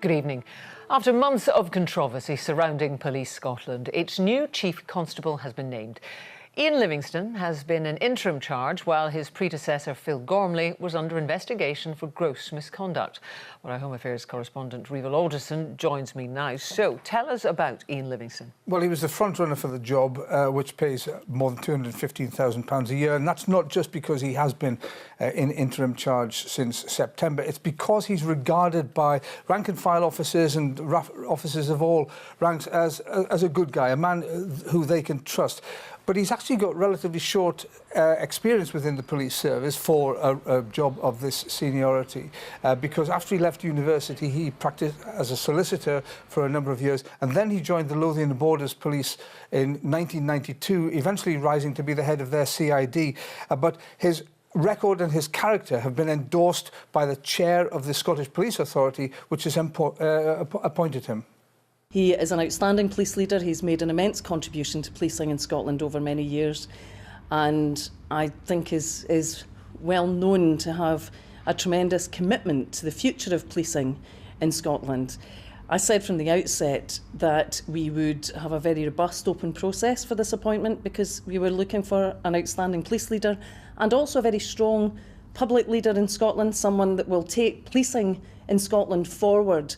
Good evening. After months of controversy surrounding Police Scotland, its new Chief Constable has been named. Ian Livingstone has been in interim charge while his predecessor Phil Gormley was under investigation for gross misconduct. Well, our Home Affairs correspondent Rival Alderson joins me now. So tell us about Ian Livingstone. Well, he was the front runner for the job, which pays more than £215,000 a year. And that's not just because he has been in interim charge since September. It's because he's regarded by rank and file officers and officers of all ranks as a good guy, a man who they can trust. But he's actually got relatively short experience within the police service for a job of this seniority, because after he left university, he practiced as a solicitor for a number of years, and then he joined the Lothian Borders Police in 1992, eventually rising to be the head of their CID. But his record and his character have been endorsed by the chair of the Scottish Police Authority, which has appointed him. He is an outstanding police leader. He's made an immense contribution to policing in Scotland over many years, and I think is well known to have a tremendous commitment to the future of policing in Scotland. I said from the outset that we would have a very robust open process for this appointment because we were looking for an outstanding police leader and also a very strong public leader in Scotland, someone that will take policing in Scotland forward.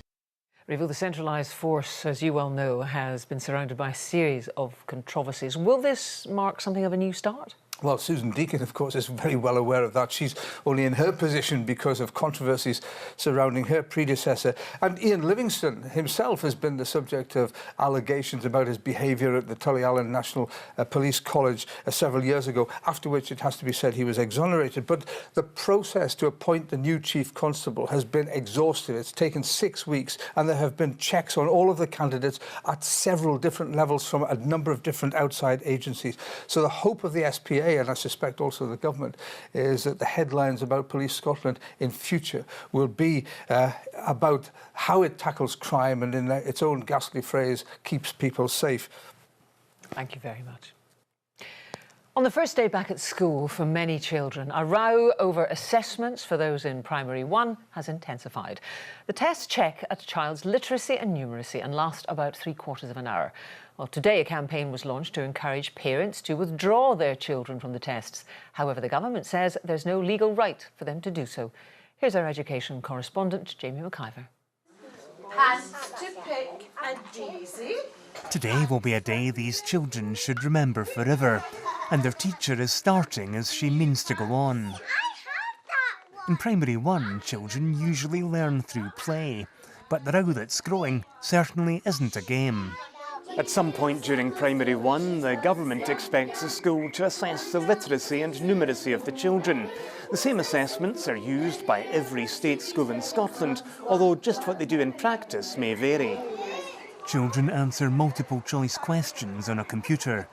Rival, the centralised force, as you well know, has been surrounded by a series of controversies. Will this mark something of a new start? Well, Susan Deakin, of course, is very well aware of that. She's only in her position because of controversies surrounding her predecessor. And Ian Livingstone himself has been the subject of allegations about his behaviour at the Tullyallen National Police College several years ago, after which it has to be said he was exonerated. But the process to appoint the new Chief Constable has been exhaustive. It's taken 6 weeks, and there have been checks on all of the candidates at several different levels from a number of different outside agencies. So the hope of the SPA, and I suspect also the government, is that the headlines about Police Scotland in future will be about how it tackles crime and, in its own ghastly phrase, keeps people safe. Thank you very much. On the first day back at school for many children, a row over assessments for those in Primary 1 has intensified. The tests check a child's literacy and numeracy and last about 3/4 of an hour. Well, today a campaign was launched to encourage parents to withdraw their children from the tests. However, the government says there's no legal right for them to do so. Here's our education correspondent, Jamie McIver. Hands to pick a daisy. Today will be a day these children should remember forever, and their teacher is starting as she means to go on. In Primary 1, children usually learn through play, but the row that's growing certainly isn't a game. At some point during Primary 1, the government expects the school to assess the literacy and numeracy of the children. The same assessments are used by every state school in Scotland, although just what they do in practice may vary. Children answer multiple choice questions on a computer.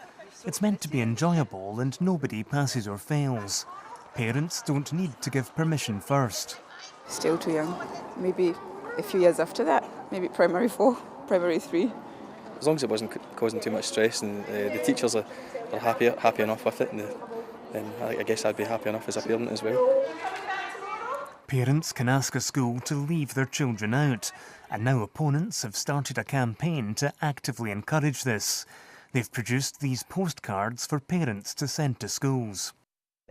It's meant to be enjoyable and nobody passes or fails. Parents don't need to give permission first. Still too young. Maybe a few years after that, maybe Primary 4, Primary 3. As long as it wasn't causing too much stress and the teachers are happy enough with it, then I guess I'd be happy enough as a parent as well. Parents can ask a school to leave their children out, and now opponents have started a campaign to actively encourage this. They've produced these postcards for parents to send to schools.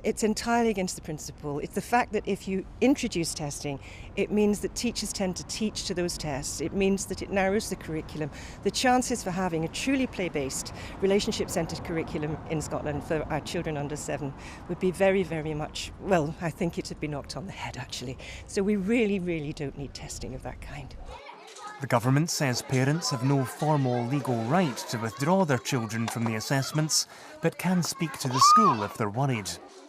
It's entirely against the principle. It's the fact that if you introduce testing, it means that teachers tend to teach to those tests. It means that it narrows the curriculum. The chances for having a truly play-based, relationship-centred curriculum in Scotland for our children under 7 would be very, very much, well, I think it would be knocked on the head, actually. So we really, really don't need testing of that kind. The government says parents have no formal legal right to withdraw their children from the assessments, but can speak to the school if they're worried.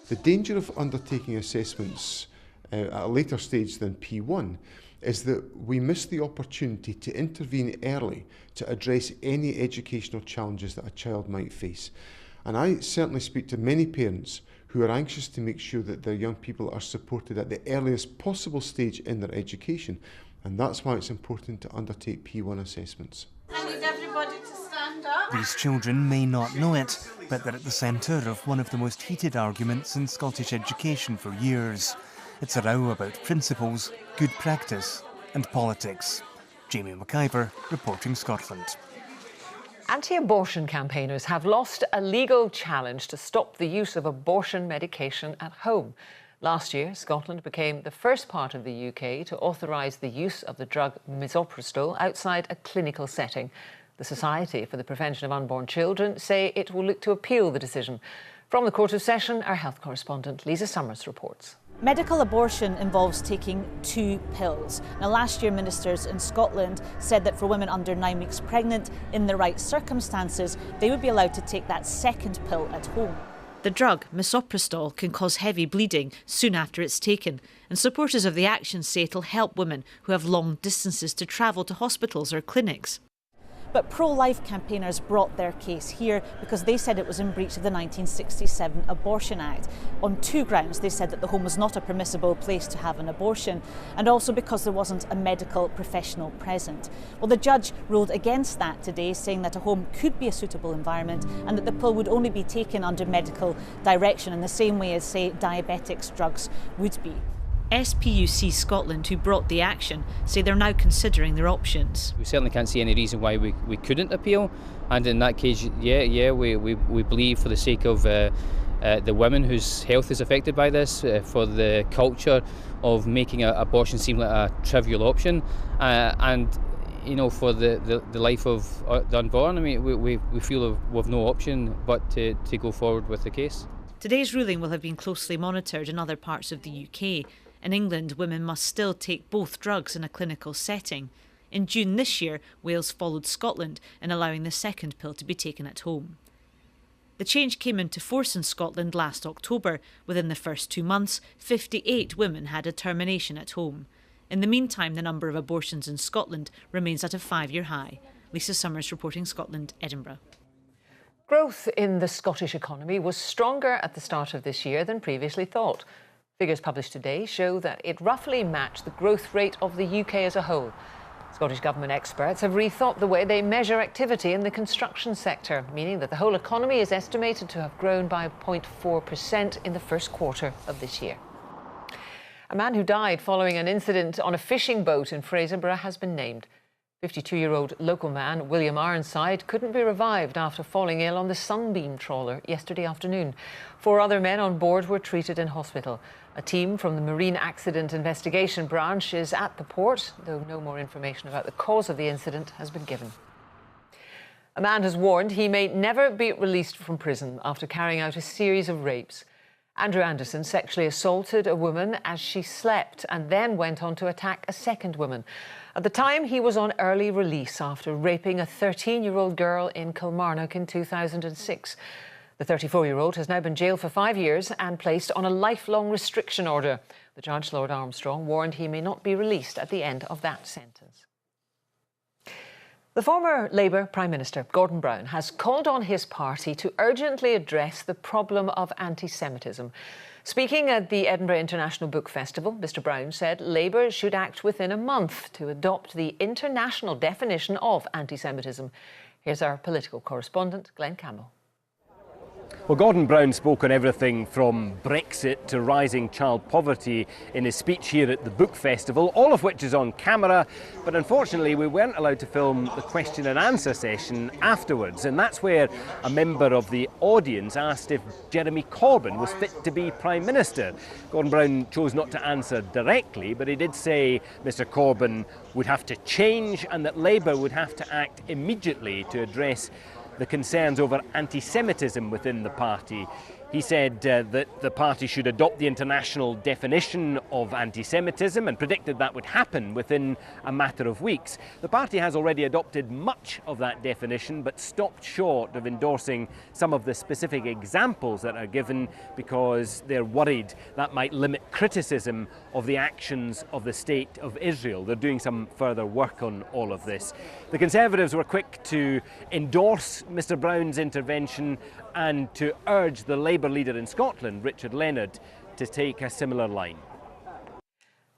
The danger of undertaking assessments at a later stage than P1 is that we miss the opportunity to intervene early to address any educational challenges that a child might face. And I certainly speak to many parents who are anxious to make sure that their young people are supported at the earliest possible stage in their education. And that's why it's important to undertake P1 assessments. I need everybody to stand up. These children may not know it, but they're at the centre of one of the most heated arguments in Scottish education for years. It's a row about principles, good practice and politics. Jamie McIver, reporting Scotland. Anti-abortion campaigners have lost a legal challenge to stop the use of abortion medication at home. Last year, Scotland became the first part of the UK to authorise the use of the drug misoprostol outside a clinical setting. The Society for the Prevention of Unborn Children say it will look to appeal the decision. From the Court of Session, our health correspondent Lisa Summers reports. Medical abortion involves taking 2 pills. Now, last year, ministers in Scotland said that for women under 9 weeks pregnant, in the right circumstances, they would be allowed to take that second pill at home. The drug, misoprostol, can cause heavy bleeding soon after it's taken, and supporters of the action say it'll help women who have long distances to travel to hospitals or clinics. But pro-life campaigners brought their case here because they said it was in breach of the 1967 Abortion Act. On 2 grounds, they said that the home was not a permissible place to have an abortion, and also because there wasn't a medical professional present. Well, the judge ruled against that today, saying that a home could be a suitable environment and that the pill would only be taken under medical direction in the same way as, say, diabetics' drugs would be. SPUC Scotland, who brought the action, say they're now considering their options. We certainly can't see any reason why we couldn't appeal, and in that case, we believe for the sake of the women whose health is affected by this, for the culture of making abortion seem like a trivial option, and for the life of the unborn. I mean, we feel we've no option but to go forward with the case. Today's ruling will have been closely monitored in other parts of the UK. In England, women must still take both drugs in a clinical setting. In June this year, Wales followed Scotland in allowing the second pill to be taken at home. The change came into force in Scotland last October. Within the first 2 months, 58 women had a termination at home. In the meantime, the number of abortions in Scotland remains at a 5-year high. Lisa Summers reporting Scotland, Edinburgh. Growth in the Scottish economy was stronger at the start of this year than previously thought. Figures published today show that it roughly matched the growth rate of the UK as a whole. Scottish Government experts have rethought the way they measure activity in the construction sector, meaning that the whole economy is estimated to have grown by 0.4% in the first quarter of this year. A man who died following an incident on a fishing boat in Fraserburgh has been named. 52-year-old local man William Ironside couldn't be revived after falling ill on the Sunbeam trawler yesterday afternoon. 4 other men on board were treated in hospital. A team from the Marine Accident Investigation Branch is at the port, though no more information about the cause of the incident has been given. A man has warned he may never be released from prison after carrying out a series of rapes. Andrew Anderson sexually assaulted a woman as she slept and then went on to attack a second woman. At the time, he was on early release after raping a 13-year-old girl in Kilmarnock in 2006. The 34-year-old has now been jailed for 5 years and placed on a lifelong restriction order. The judge, Lord Armstrong, warned he may not be released at the end of that sentence. The former Labour Prime Minister, Gordon Brown, has called on his party to urgently address the problem of anti-Semitism. Speaking at the Edinburgh International Book Festival, Mr Brown said Labour should act within a month to adopt the international definition of anti-Semitism. Here's our political correspondent, Glenn Campbell. Well, Gordon Brown spoke on everything from Brexit to rising child poverty in his speech here at the Book Festival, all of which is on camera, but unfortunately we weren't allowed to film the question and answer session afterwards, and that's where a member of the audience asked if Jeremy Corbyn was fit to be Prime Minister. Gordon Brown chose not to answer directly, but he did say Mr Corbyn would have to change and that Labour would have to act immediately to address the concerns over anti-Semitism within the party. He said that the party should adopt the international definition of anti-Semitism and predicted that would happen within a matter of weeks. The party has already adopted much of that definition but stopped short of endorsing some of the specific examples that are given because they're worried that might limit criticism of the actions of the State of Israel. They're doing some further work on all of this. The Conservatives were quick to endorse Mr Brown's intervention and to urge the Labour leader in Scotland, Richard Leonard, to take a similar line.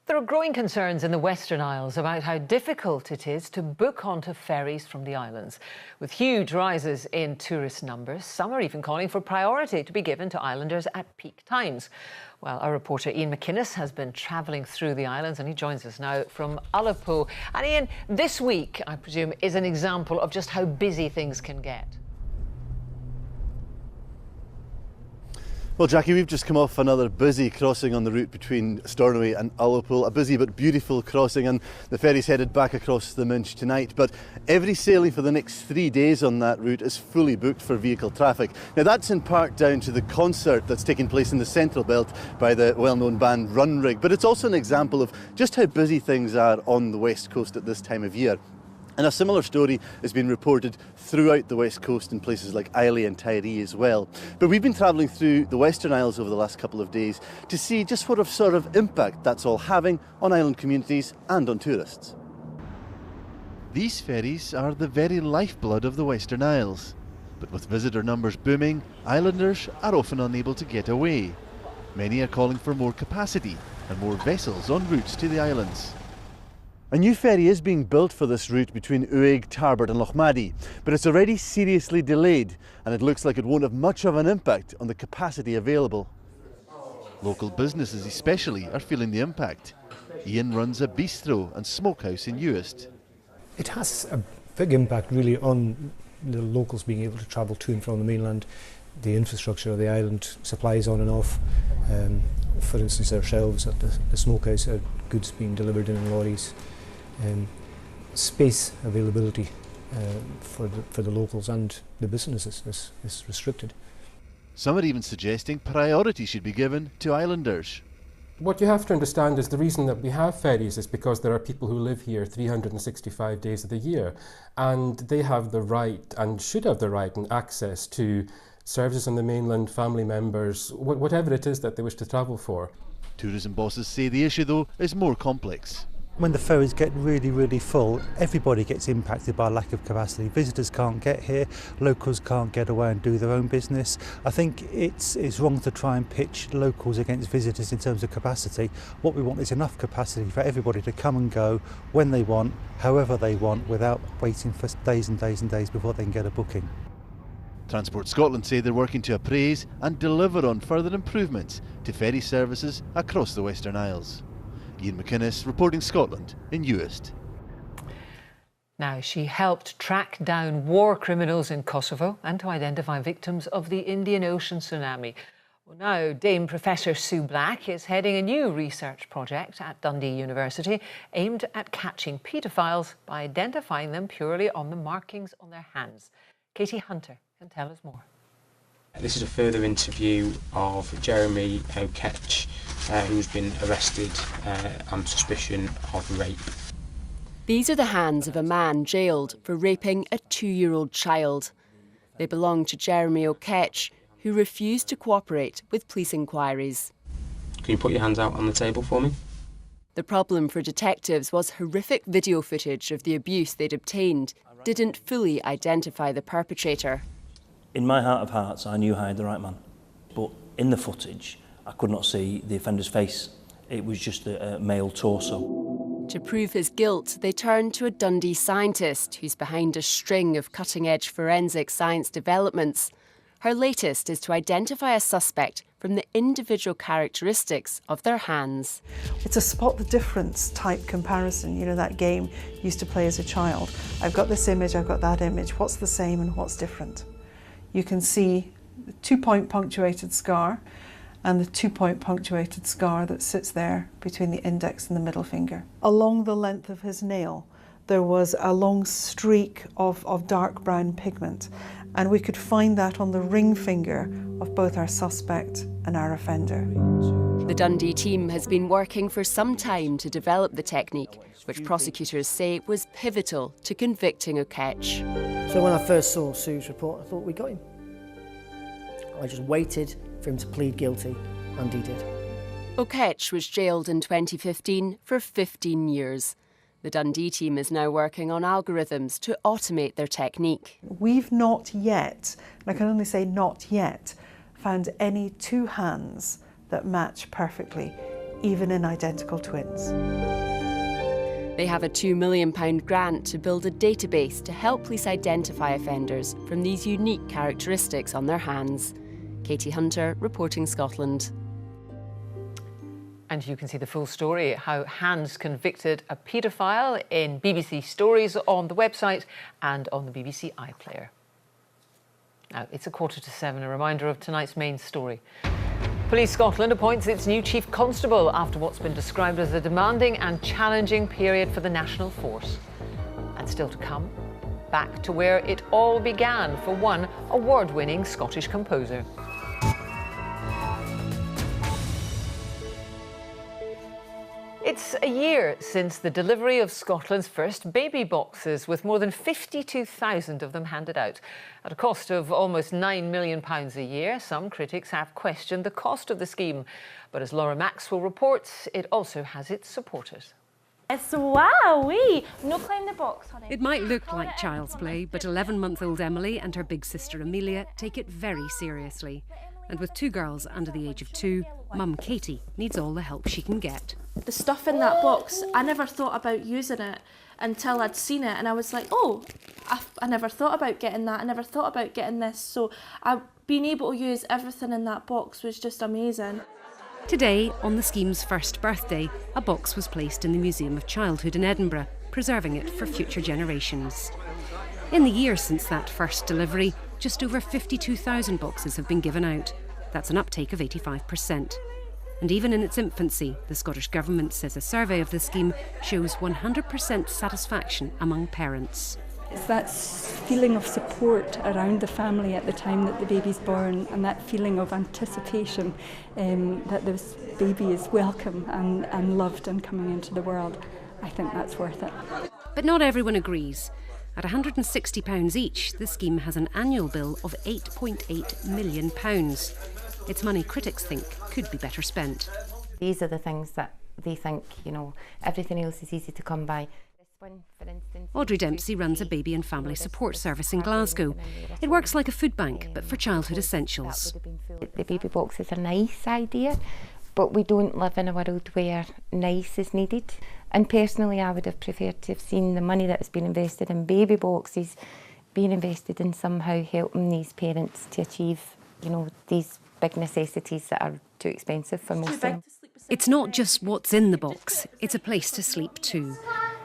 There are growing concerns in the Western Isles about how difficult it is to book onto ferries from the islands. With huge rises in tourist numbers, some are even calling for priority to be given to islanders at peak times. Well, our reporter Ian McInnes has been travelling through the islands and he joins us now from Ullapool. And Ian, this week, I presume, is an example of just how busy things can get. Well, Jackie, we've just come off another busy crossing on the route between Stornoway and Ullapool, a busy but beautiful crossing, and the ferry's headed back across the Minch tonight. But every sailing for the next 3 days on that route is fully booked for vehicle traffic. Now, that's in part down to the concert that's taking place in the Central Belt by the well-known band Runrig, but it's also an example of just how busy things are on the West Coast at this time of year. And a similar story has been reported throughout the West Coast in places like Islay and Tiree as well. But we've been travelling through the Western Isles over the last couple of days to see just what sort of impact that's all having on island communities and on tourists. These ferries are the very lifeblood of the Western Isles. But with visitor numbers booming, islanders are often unable to get away. Many are calling for more capacity and more vessels en route to the islands. A new ferry is being built for this route between Uig, Tarbert and Lochmaddy, but it's already seriously delayed and it looks like it won't have much of an impact on the capacity available. Local businesses especially are feeling the impact. Ian runs a bistro and smokehouse in Uist. It has a big impact really on the locals being able to travel to and from the mainland. The infrastructure of the island, supplies on and off. For instance, our shelves at the smokehouse are goods being delivered in lorries. Space availability for the locals and the businesses is restricted. Some are even suggesting priority should be given to islanders. What you have to understand is the reason that we have ferries is because there are people who live here 365 days of the year, and they have the right and should have the right and access to services on the mainland, family members, whatever it is that they wish to travel for. Tourism bosses say the issue though is more complex. When the ferries get really full, everybody gets impacted by lack of capacity. Visitors can't get here, locals can't get away and do their own business. I think it's wrong to try and pitch locals against visitors in terms of capacity. What we want is enough capacity for everybody to come and go when they want, however they want, without waiting for days and days and days before they can get a booking. Transport Scotland say they're working to appraise and deliver on further improvements to ferry services across the Western Isles. Ian McInnes, reporting Scotland in Uist. Now, she helped track down war criminals in Kosovo and to identify victims of the Indian Ocean tsunami. Well, now, Dame Professor Sue Black is heading a new research project at Dundee University aimed at catching paedophiles by identifying them purely on the markings on their hands. Katie Hunter can tell us more. This is a further interview of Jeremy O'Ketch, who's been arrested on suspicion of rape. These are the hands of a man jailed for raping a 2-year-old child. They belong to Jeremy O'Ketch, who refused to cooperate with police inquiries. Can you put your hands out on the table for me? The problem for detectives was horrific video footage of the abuse they'd obtained didn't fully identify the perpetrator. In my heart of hearts, I knew I had the right man. But in the footage, I could not see the offender's face. It was just a male torso. To prove his guilt, they turned to a Dundee scientist who's behind a string of cutting-edge forensic science developments. Her latest is to identify a suspect from the individual characteristics of their hands. It's a spot the difference type comparison, you know, that game you used to play as a child. I've got this image, I've got that image, what's the same and what's different? You can see the 2-point punctuated scar and the 2-point punctuated scar that sits there between the index and the middle finger. Along the length of his nail, there was a long streak of dark brown pigment, and we could find that on the ring finger of both our suspect and our offender. The Dundee team has been working for some time to develop the technique, which prosecutors say was pivotal to convicting O'Ketch. So when I first saw Sue's report, I thought we got him. I just waited for him to plead guilty, and he did. O'Ketch was jailed in 2015 for 15 years. The Dundee team is now working on algorithms to automate their technique. We've not yet, and I can only say not yet, found any two hands that match perfectly, even in identical twins. They have a £2 million grant to build a database to help police identify offenders from these unique characteristics on their hands. Katie Hunter, reporting Scotland. And you can see the full story, how Hands convicted a paedophile, in BBC Stories on the website and on the BBC iPlayer. Now, it's 6:45, a reminder of tonight's main story. Police Scotland appoints its new Chief Constable after what's been described as a demanding and challenging period for the National Force. And still to come, back to where it all began for one award-winning Scottish composer. It's a year since the delivery of Scotland's first baby boxes, with more than 52,000 of them handed out. At a cost of almost £9 million a year, some critics have questioned the cost of the scheme. But as Laura Maxwell reports, it also has its supporters. It's wowee! No climb the box, honey. It might look like child's play, but 11-month-old Emily and her big sister Amelia take it very seriously. And with 2 girls under the age of 2, Mum Katie needs all the help she can get. The stuff in that box, I never thought about using it until I'd seen it, and I was like, oh, I never thought about getting that, I never thought about getting this. So being able to use everything in that box was just amazing. Today, on the scheme's first birthday, a box was placed in the Museum of Childhood in Edinburgh, preserving it for future generations. In the year since that first delivery, just over 52,000 boxes have been given out. That's an uptake of 85%. And even in its infancy, the Scottish Government says a survey of the scheme shows 100% satisfaction among parents. It's that feeling of support around the family at the time that the baby's born, and that feeling of anticipation that this baby is welcome and loved and coming into the world. I think that's worth it. But not everyone agrees. At £160 each, the scheme has an annual bill of £8.8 million. It's money critics think could be better spent. These are the things that they think, everything else is easy to come by. This one, for instance, Audrey Dempsey runs a baby and family support service in Glasgow. It works like a food bank, but for childhood essentials. The baby box is a nice idea, but we don't live in a world where nice is needed. And personally, I would have preferred to have seen the money that has been invested in baby boxes being invested in somehow helping these parents to achieve, these big necessities that are too expensive for most of them. It's not just what's in the box, it's a place to sleep too.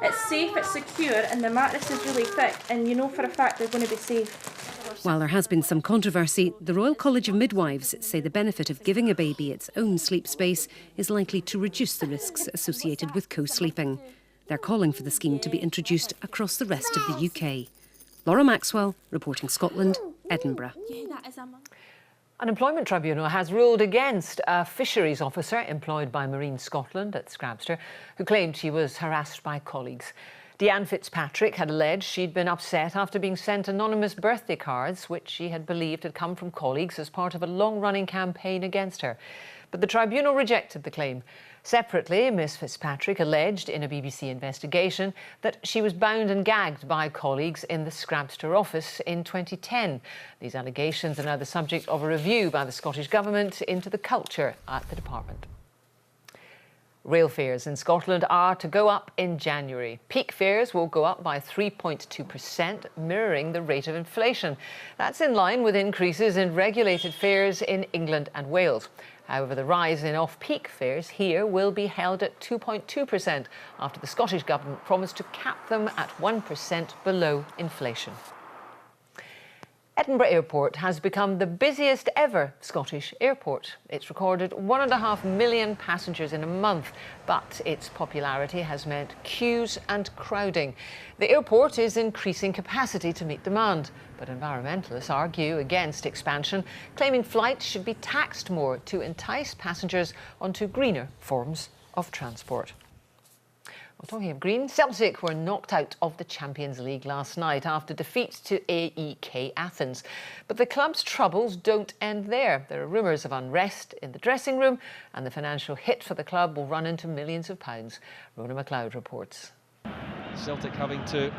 It's safe, it's secure, and the mattress is really thick, and you know for a fact they're going to be safe. While there has been some controversy, the Royal College of Midwives say the benefit of giving a baby its own sleep space is likely to reduce the risks associated with co-sleeping. They're calling for the scheme to be introduced across the rest of the UK. Laura Maxwell, reporting Scotland, Edinburgh. An employment tribunal has ruled against a fisheries officer employed by Marine Scotland at Scrabster, who claimed she was harassed by colleagues. Deanne Fitzpatrick had alleged she'd been upset after being sent anonymous birthday cards, which she had believed had come from colleagues as part of a long-running campaign against her. But the tribunal rejected the claim. Separately, Miss Fitzpatrick alleged in a BBC investigation that she was bound and gagged by colleagues in the Scrabster office in 2010. These allegations are now the subject of a review by the Scottish Government into the culture at the department. Rail fares in Scotland are to go up in January. Peak fares will go up by 3.2%, mirroring the rate of inflation. That's in line with increases in regulated fares in England and Wales. However, the rise in off-peak fares here will be held at 2.2% after the Scottish Government promised to cap them at 1% below inflation. Edinburgh Airport has become the busiest ever Scottish airport. It's recorded 1.5 million passengers in a month, but its popularity has meant queues and crowding. The airport is increasing capacity to meet demand, but environmentalists argue against expansion, claiming flights should be taxed more to entice passengers onto greener forms of transport. Well, talking of green, Celtic were knocked out of the Champions League last night after defeat to AEK Athens. But the club's troubles don't end there. There are rumours of unrest in the dressing room, and the financial hit for the club will run into millions of pounds. Rona McLeod reports. Celtic having to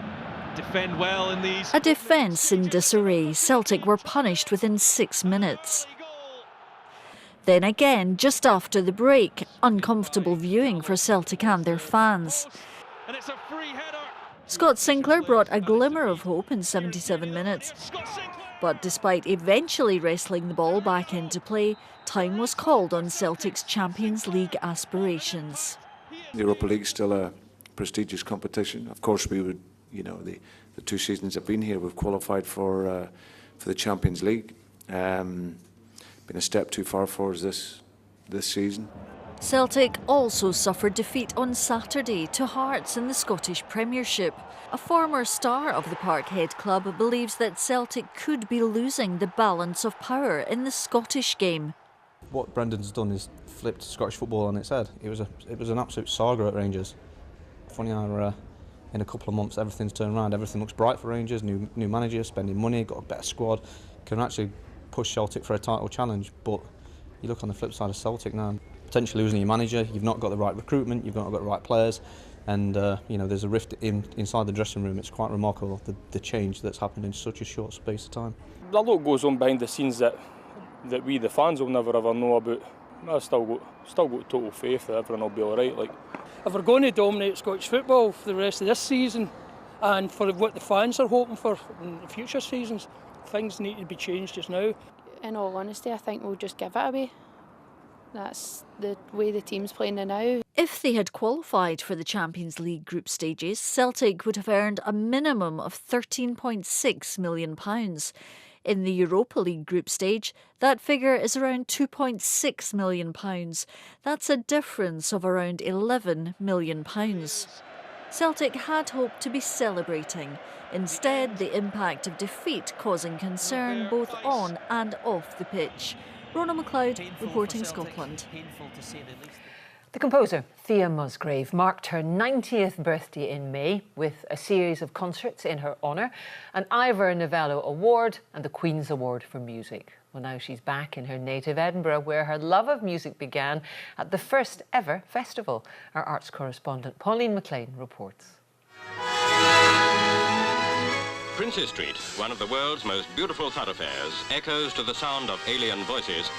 defend well in these... A defence in disarray. Celtic were punished within 6 minutes. Then again, just after the break, uncomfortable viewing for Celtic and their fans. And it's a free header. Scott Sinclair brought a glimmer of hope in 77 minutes. But despite eventually wrestling the ball back into play, time was called on Celtic's Champions League aspirations. The Europa League's still a prestigious competition. Of course, we would, you know, the 2 seasons I've been here, we've qualified for the Champions League. Been a step too far for us this season. Celtic also suffered defeat on Saturday to Hearts in the Scottish Premiership. A former star of the Parkhead club believes that Celtic could be losing the balance of power in the Scottish game. What Brendan's done is flipped Scottish football on its head. It was an absolute saga at Rangers. Funny how in a couple of months everything's turned around. Everything looks bright for Rangers. New manager, spending money, got a better squad, can actually push Celtic for a title challenge. But you look on the flip side of Celtic now, potentially losing your manager. You've not got the right recruitment. You've not got the right players, and you know, there's a rift inside the dressing room. It's quite remarkable the change that's happened in such a short space of time. A lot goes on behind the scenes that we, the fans, will never ever know about. I've still got total faith that everyone will be all right. Like, if we're going to dominate Scottish football for the rest of this season, and for what the fans are hoping for in future seasons, things need to be changed just now. In all honesty, I think we'll just give it away. That's the way the team's playing now. If they had qualified for the Champions League group stages, Celtic would have earned a minimum of £13.6 million. In the Europa League group stage, that figure is around £2.6 million. That's a difference of around £11 million. Celtic had hoped to be celebrating. Instead, the impact of defeat causing concern both on and off the pitch. Rona McLeod, reporting Scotland. The composer, Thea Musgrave, marked her 90th birthday in May with a series of concerts in her honour, an Ivor Novello Award and the Queen's Award for Music. Well, now she's back in her native Edinburgh, where her love of music began at the first ever festival. Our arts correspondent Pauline McLean reports. Princes Street, one of the world's most beautiful thoroughfares, echoes to the sound of alien voices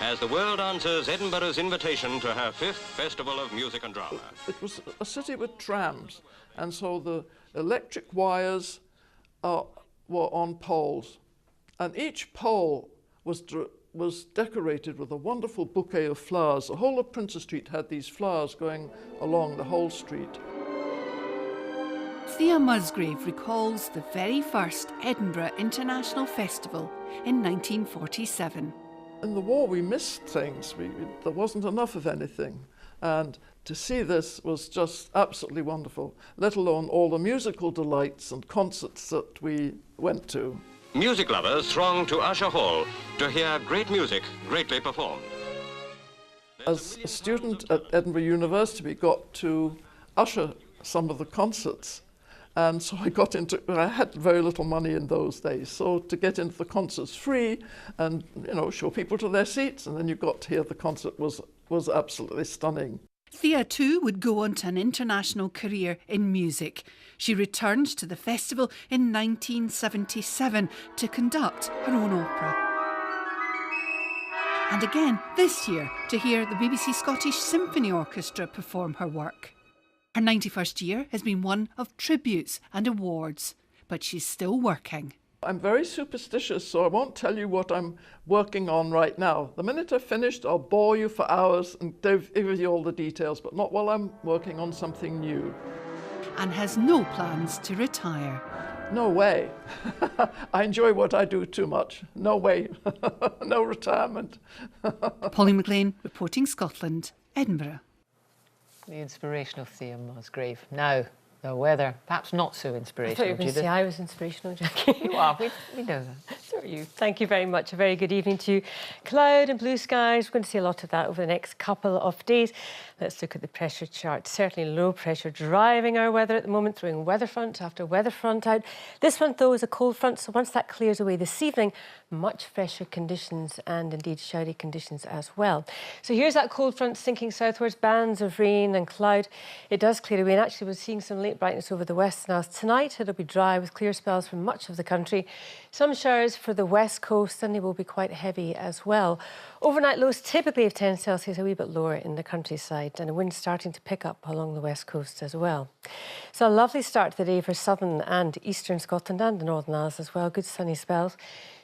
as the world answers Edinburgh's invitation to her 5th Festival of Music and Drama. It was a city with trams, and so the electric wires were on poles, and each pole was decorated with a wonderful bouquet of flowers. The whole of Princes Street had these flowers going along the whole street. Thea Musgrave recalls the very first Edinburgh International Festival in 1947. In the war we missed things, there wasn't enough of anything, and to see this was just absolutely wonderful, let alone all the musical delights and concerts that we went to. Music lovers throng to Usher Hall to hear great music greatly performed. As a student at Edinburgh University, we got to usher some of the concerts. And so I had very little money in those days, so to get into the concerts free and, you know, show people to their seats, and then you got to hear the concert was absolutely stunning. Thea too would go on to an international career in music. She returned to the festival in 1977 to conduct her own opera. And again this year to hear the BBC Scottish Symphony Orchestra perform her work. Her 91st year has been one of tributes and awards, but she's still working. I'm very superstitious, so I won't tell you what I'm working on right now. The minute I've finished, I'll bore you for hours and give you all the details, but not while I'm working on something new. And has no plans to retire. No way. I enjoy what I do too much. No way. No retirement. Pauline McLean, reporting Scotland, Edinburgh. The inspirational Thea Musgrave. Now, the weather, perhaps not so inspirational. I thought you were going to say I was inspirational, Jackie. You are, we know that. So are you. Thank you very much. A very good evening to you. Cloud and blue skies, we're going to see a lot of that over the next couple of days. Let's look at the pressure chart. Certainly low pressure driving our weather at the moment, throwing weather front after weather front out. This one, though, is a cold front, so once that clears away this evening, much fresher conditions and indeed showery conditions as well. So here's that cold front sinking southwards, bands of rain and cloud. It does clear away, and actually we're seeing some late brightness over the west now. Tonight it'll be dry with clear spells from much of the country. Some showers for for the west coast. Sunday will be quite heavy as well. Overnight lows typically of 10 Celsius, a wee bit lower in the countryside, and a wind starting to pick up along the west coast as well. So a lovely start to the day for southern and eastern Scotland and the Northern Isles as well. Good sunny spells.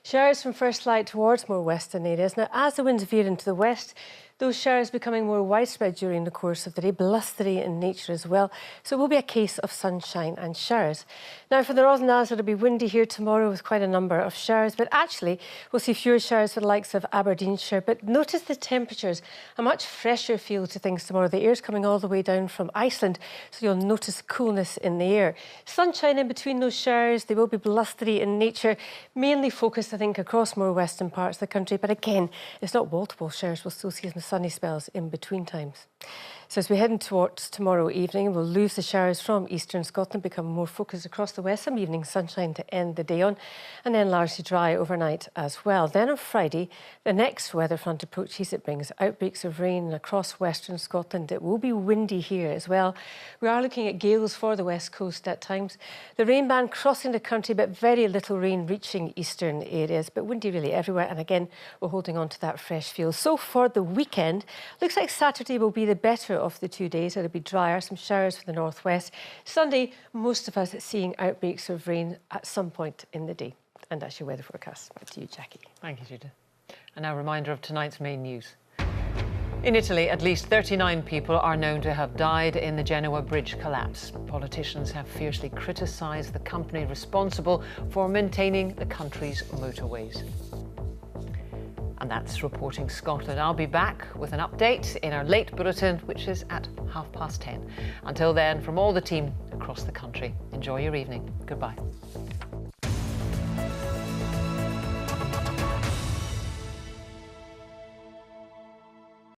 Showers from first light towards more western areas. Now, as the winds veer into the west, those showers becoming more widespread during the course of the day, blustery in nature as well. So it will be a case of sunshine and showers. Now, for the Northern Isles, it'll be windy here tomorrow with quite a number of showers, but actually we'll see fewer showers for the likes of Aberdeenshire. But notice the temperatures, a much fresher feel to things tomorrow. The air's coming all the way down from Iceland, so you'll notice coolness in the air. Sunshine in between those showers. They will be blustery in nature, mainly focused, I think, across more western parts of the country. But again, it's not wall-to-wall showers. We'll still see some sunny spells in between times. So as we head towards tomorrow evening, we'll lose the showers from eastern Scotland, become more focused across the west, some evening sunshine to end the day on, and then largely dry overnight as well. Then on Friday, the next weather front approaches. It brings outbreaks of rain across western Scotland. It will be windy here as well. We are looking at gales for the west coast at times. The rain band crossing the country, but very little rain reaching eastern areas, but windy really everywhere. And again, we're holding on to that fresh feel. So for the weekend, looks like Saturday will be the better of the 2 days. It'll be drier, some showers for the northwest. Sunday, most of us seeing outbreaks of rain at some point in the day. And that's your weather forecast. Back to you, Jackie. Thank you, Judith. And now a reminder of tonight's main news. In Italy, at least 39 people are known to have died in the Genoa bridge collapse. Politicians have fiercely criticised the company responsible for maintaining the country's motorways. And that's Reporting Scotland. I'll be back with an update in our late bulletin, which is at 10:30. Until then, from all the team across the country, enjoy your evening. Goodbye.